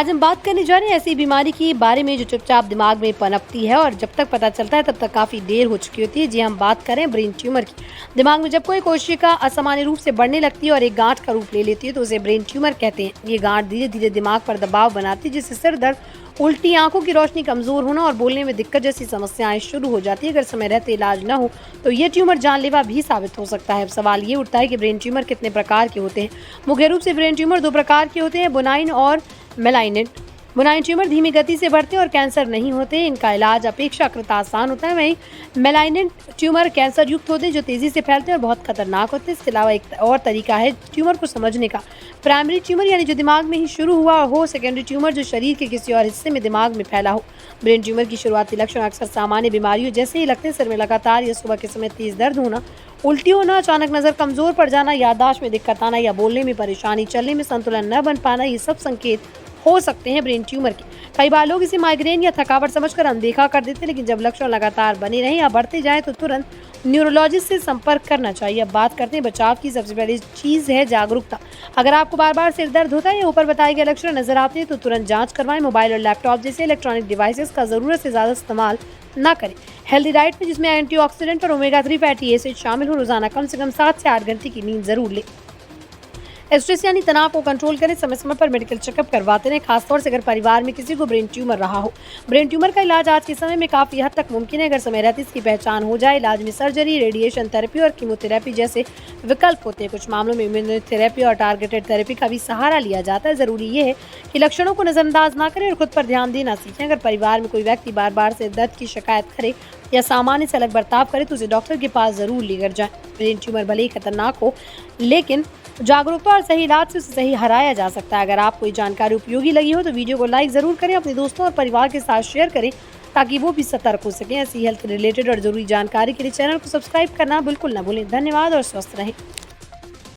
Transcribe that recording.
आज हम बात करने जा रहे हैं ऐसी बीमारी की बारे में जो चुपचाप दिमाग में पनपती है और जब तक पता चलता है तब तक काफ़ी देर हो चुकी होती है। जी हम बात करें ब्रेन ट्यूमर की। दिमाग में जब कोई कोशिका असामान्य रूप से बढ़ने लगती है और एक गांठ का रूप ले लेती है तो उसे ब्रेन ट्यूमर कहते हैं। ये गांठ धीरे धीरे दिमाग पर दबाव बनाती है जिससे सिर दर्द, उल्टी, आंखों की रोशनी कमजोर होना और बोलने में दिक्कत जैसी समस्याएं शुरू हो जाती है। अगर समय रहते इलाज न हो तो ये ट्यूमर जानलेवा भी साबित हो सकता है। अब सवाल ये उठता है कि ब्रेन ट्यूमर कितने प्रकार के होते हैं। मुख्य रूप से ब्रेन ट्यूमर दो प्रकार के होते हैं, बुनाइन और मेलाइनेंट। बुनाइन ट्यूमर धीमी गति से बढ़ते और कैंसर नहीं होते, इनका इलाज अपेक्षाकृत आसान होता है। वहीं मेलाइनेंट ट्यूमर कैंसर युक्त होते हैं जो तेजी से फैलते हैं और बहुत खतरनाक होते हैं। इसके अलावा एक और तरीका है ट्यूमर को समझने का, प्राइमरी ट्यूमर यानी जो दिमाग में ही शुरू हुआ हो, सेकेंडरी ट्यूमर जो शरीर के किसी और हिस्से में दिमाग में फैला हो। ब्रेन ट्यूमर की शुरुआती लक्षण अक्सर सामान्य बीमारियों जैसे ही लगते हैं। सिर में लगातार या सुबह के समय तेज दर्द होना, उल्टी होना, अचानक नजर कमजोर पड़ जाना, याददाश्त में दिक्कत आना या बोलने में परेशानी, चलने में संतुलन न बन पाना, ये सब संकेत हो सकते हैं ब्रेन ट्यूमर के। कई बार लोग इसे माइग्रेन या थकावट समझकर अनदेखा कर देते हैं, लेकिन जब लक्षण लगातार बने रहें या बढ़ते जाएं तो तुरंत न्यूरोलॉजिस्ट से संपर्क करना चाहिए। अब बात करते हैं बचाव की। सबसे पहली चीज़ है जागरूकता। अगर आपको बार बार सिर दर्द होता है या ऊपर बताए गए लक्षण नजर आते हैं तो तुरंत जांच करवाएं। मोबाइल और लैपटॉप जैसे इलेक्ट्रॉनिक डिवाइसेस का ज़रूरत से ज़्यादा इस्तेमाल ना करें। हेल्दी डाइट में जिसमें एंटीऑक्सीडेंट और ओमेगा 3 फैटी एसिड शामिल हो। रोजाना कम से कम 7 से 8 घंटे की नींद जरूर लें। स्ट्रेस यानी तनाव को कंट्रोल करें। समय समय पर मेडिकल चेकअप करवाते रहें, खासतौर से अगर परिवार में किसी को ब्रेन ट्यूमर रहा हो। ब्रेन ट्यूमर का इलाज आज के समय में काफ़ी हद तक मुमकिन है अगर समय रहते इसकी पहचान हो जाए। इलाज में सर्जरी, रेडिएशन थेरेपी और कीमोथेरेपी जैसे विकल्प होते हैं। कुछ मामलों में इम्यूनोथेरेपी और टारगेटेड थेरेपी का भी सहारा लिया जाता है। ज़रूरी ये है कि लक्षणों को नज़रअंदाज ना करें और खुद पर ध्यान देना सीखें। अगर परिवार में कोई व्यक्ति बार बार सिर दर्द की शिकायत करे या सामान्य से अलग बर्ताव करे तो उसे डॉक्टर के पास ज़रूर लेकर जाएं। ब्रेन ट्यूमर भले ही खतरनाक हो, लेकिन जागरूकता और सही इलाज से उसे सही हराया जा सकता है। अगर आपको ये जानकारी उपयोगी लगी हो तो वीडियो को लाइक ज़रूर करें, अपने दोस्तों और परिवार के साथ शेयर करें ताकि वो भी सतर्क हो सकें। ऐसी हेल्थ रिलेटेड और ज़रूरी जानकारी के लिए चैनल को सब्सक्राइब करना बिल्कुल ना भूलें। धन्यवाद और स्वस्थ रहें।